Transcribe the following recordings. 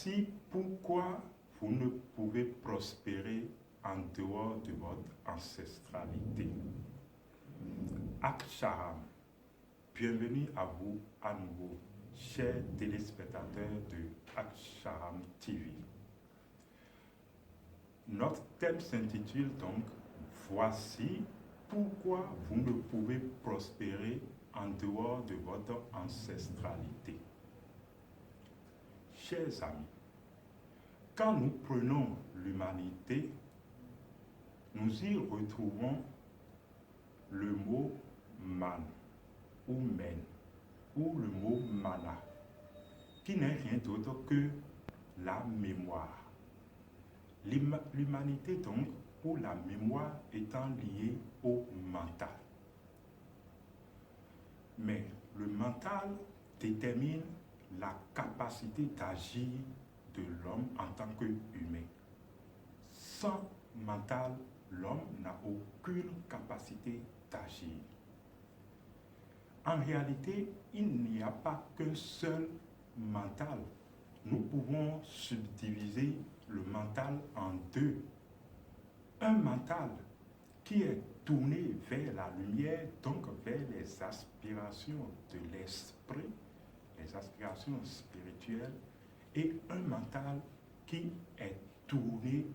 Voici pourquoi vous ne pouvez prospérer en dehors de votre ancestralité. Aksharam, bienvenue à vous à nouveau, chers téléspectateurs de Aksharam TV. Notre thème s'intitule donc « Voici pourquoi vous ne pouvez prospérer en dehors de votre ancestralité ». Chers amis, quand nous prenons l'humanité, nous y retrouvons le mot man ou men ou le mot mana, qui n'est rien d'autre que la mémoire. L'humanité donc, ou la mémoire étant liée au mental. Mais le mental détermine la capacité d'agir de l'homme en tant qu'humain. Sans mental, l'homme n'a aucune capacité d'agir. En réalité, il n'y a pas qu'un seul mental. Nous pouvons subdiviser le mental en deux. Un mental qui est tourné vers la lumière, donc vers les aspirations de l'esprit, les aspirations spirituelles, et un mental qui est tourné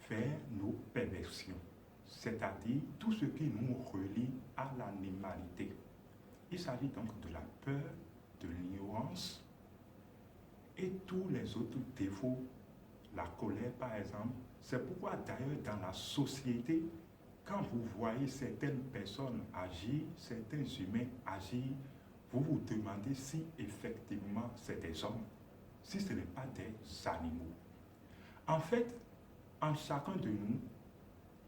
vers nos perversions, c'est-à-dire tout ce qui nous relie à l'animalité. Il s'agit donc de la peur, de l'ignorance et tous les autres défauts, la colère par exemple. C'est pourquoi d'ailleurs dans la société, quand vous voyez certaines personnes agir, certains humains agir, vous vous demandez si effectivement c'est des hommes, si ce n'est pas des animaux. En fait, en chacun de nous,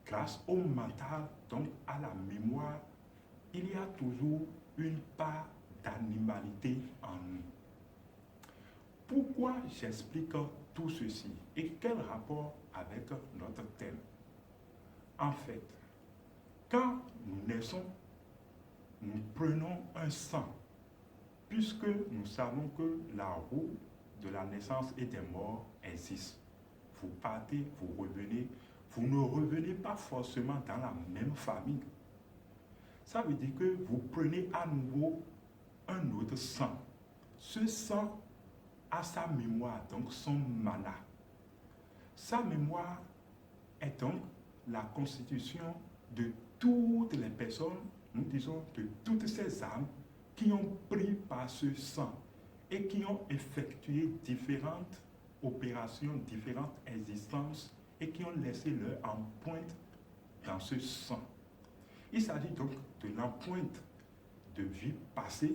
grâce au mental, donc à la mémoire, il y a toujours une part d'animalité en nous. Pourquoi j'explique tout ceci et quel rapport avec notre thème? En fait, quand nous naissons, nous prenons un sang, puisque nous savons que la roue de la naissance et des morts existe. Vous partez, vous revenez, vous ne revenez pas forcément dans la même famille. Ça veut dire que vous prenez à nouveau un autre sang. Ce sang a sa mémoire, donc son mana. Sa mémoire est donc la constitution de toutes les personnes, nous disons de toutes ces âmes qui ont pris par ce sang et qui ont effectué différentes opérations, différentes existences et qui ont laissé leur empreinte dans ce sang. Il s'agit donc de l'empreinte de vie passée,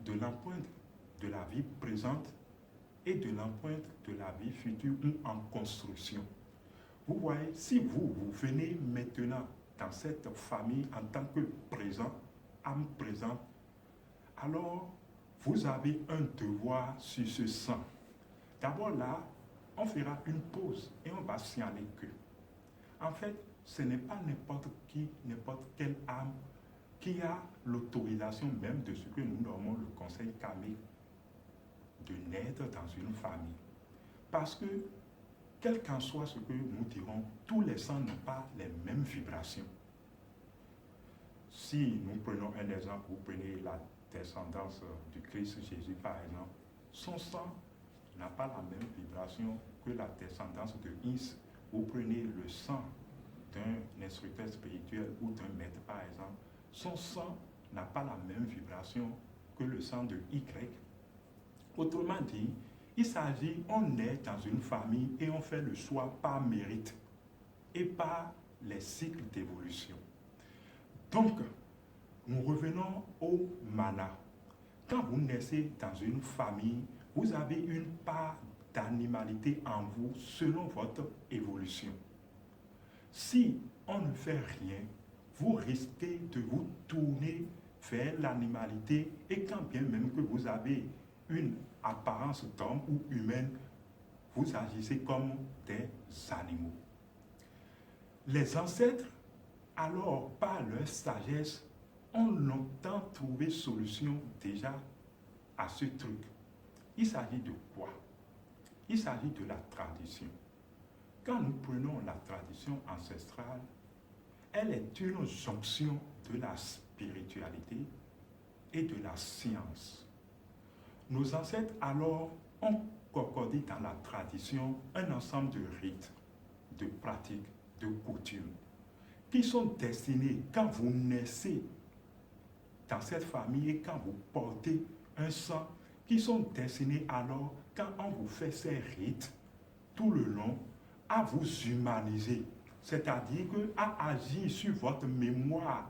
de l'empreinte de la vie présente et de l'empreinte de la vie future ou en construction. Vous voyez, si vous venez maintenant dans cette famille en tant que présent, âme présente, alors vous avez un devoir sur ce sang. D'abord là, on fera une pause et on va signaler que, en fait, ce n'est pas n'importe qui, n'importe quelle âme qui a l'autorisation même de ce que nous nommons le conseil karmique de naître dans une famille. Parce que, quel qu'en soit ce que nous dirons, tous les sangs n'ont pas les mêmes vibrations. Si nous prenons un exemple, vous prenez la descendance du Christ Jésus par exemple, son sang n'a pas la même vibration que la descendance de Is. Vous prenez le sang d'un instructeur spirituel ou d'un maître par exemple, son sang n'a pas la même vibration que le sang de Y. Autrement dit, il s'agit, on est dans une famille et on fait le choix par mérite et par les cycles d'évolution. Donc, nous revenons au mana. Quand vous naissez dans une famille, vous avez une part d'animalité en vous selon votre évolution. Si on ne fait rien, vous risquez de vous tourner vers l'animalité et quand bien même que vous avez une apparence d'homme ou humaine, vous agissez comme des animaux. Les ancêtres, alors par leur sagesse, ont longtemps trouvé solution déjà à ce truc. Il s'agit de quoi? il s'agit de la tradition. Quand nous prenons la tradition ancestrale, elle est une jonction de la spiritualité et de la science. Nos ancêtres alors ont concordé dans la tradition un ensemble de rites, de pratiques, de coutumes qui sont destinés, quand vous naissez dans cette famille et quand vous portez un sang, qui sont destinés alors, quand on vous fait ces rites tout le long, à vous humaniser, c'est-à-dire à agir sur votre mémoire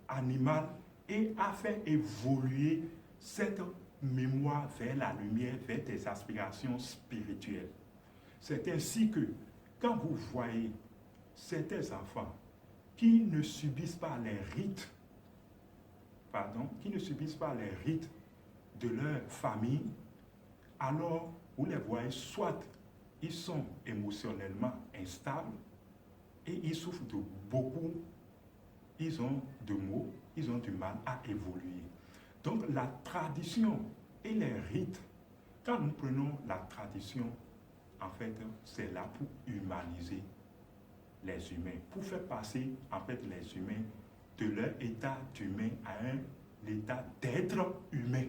animale et à faire évoluer cette mémoire vers la lumière, vers des aspirations spirituelles. C'est ainsi que, quand vous voyez certains enfants qui ne subissent pas les rites, de leur famille, alors vous les voyez soit ils sont émotionnellement instables et ils souffrent de beaucoup, ils ont de maux, ils ont du mal à évoluer. Donc la tradition et les rites, quand nous prenons la tradition, en fait, c'est là pour humaniser les humains, pour faire passer en fait les humains de leur état d'humain à un état d'être humain.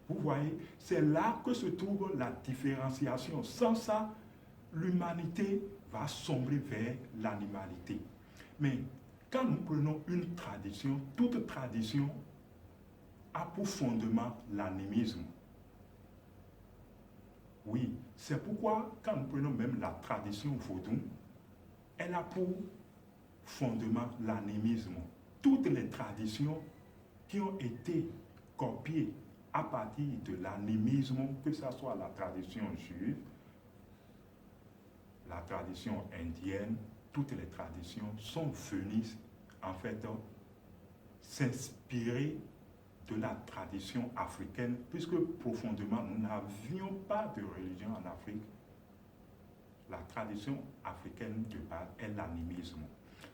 Vous voyez, c'est là que se trouve la différenciation. Sans ça, l'humanité va sombrer vers l'animalité. Mais quand nous prenons une tradition, toute tradition a pour fondement l'animisme. Oui, c'est pourquoi quand nous prenons même la tradition vaudou, elle a pour fondement l'animisme. Toutes les traditions qui ont été copiées à partir de l'animisme, que ce soit la tradition juive, la tradition indienne, toutes les traditions sont venues en fait s'inspirer de la tradition africaine, puisque profondément nous n'avions pas de religion en Afrique. La tradition africaine de base est l'animisme.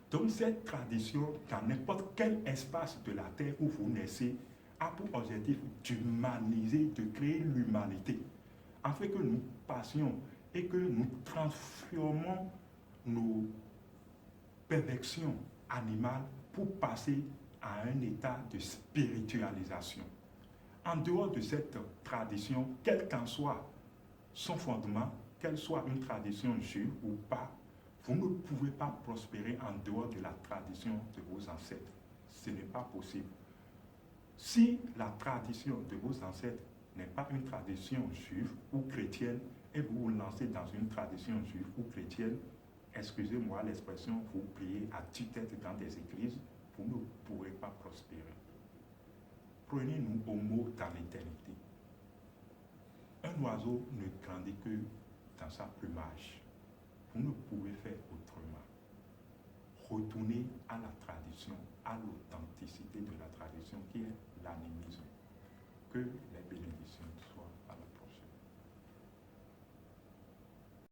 Donc cette tradition, dans n'importe quel espace de la terre où vous naissez, a pour objectif d'humaniser, de créer l'humanité, afin que nous passions et que nous transformons nos perversions animales pour passer à un état de spiritualisation. En dehors de cette tradition, quel qu'en soit son fondement, qu'elle soit une tradition juive ou pas, vous ne pouvez pas prospérer en dehors de la tradition de vos ancêtres. Ce n'est pas possible. Si la tradition de vos ancêtres n'est pas une tradition juive ou chrétienne, et vous vous lancez dans une tradition juive ou chrétienne, excusez-moi l'expression, vous priez à tue-tête dans des églises, vous ne pourrez pas prospérer. Prenez-nous au mot dans l'éternité. Un oiseau ne grandit que dans sa plumage. Vous ne pouvez faire autrement. Retournez à la tradition, à l'authenticité de la tradition qui est l'animisme. Que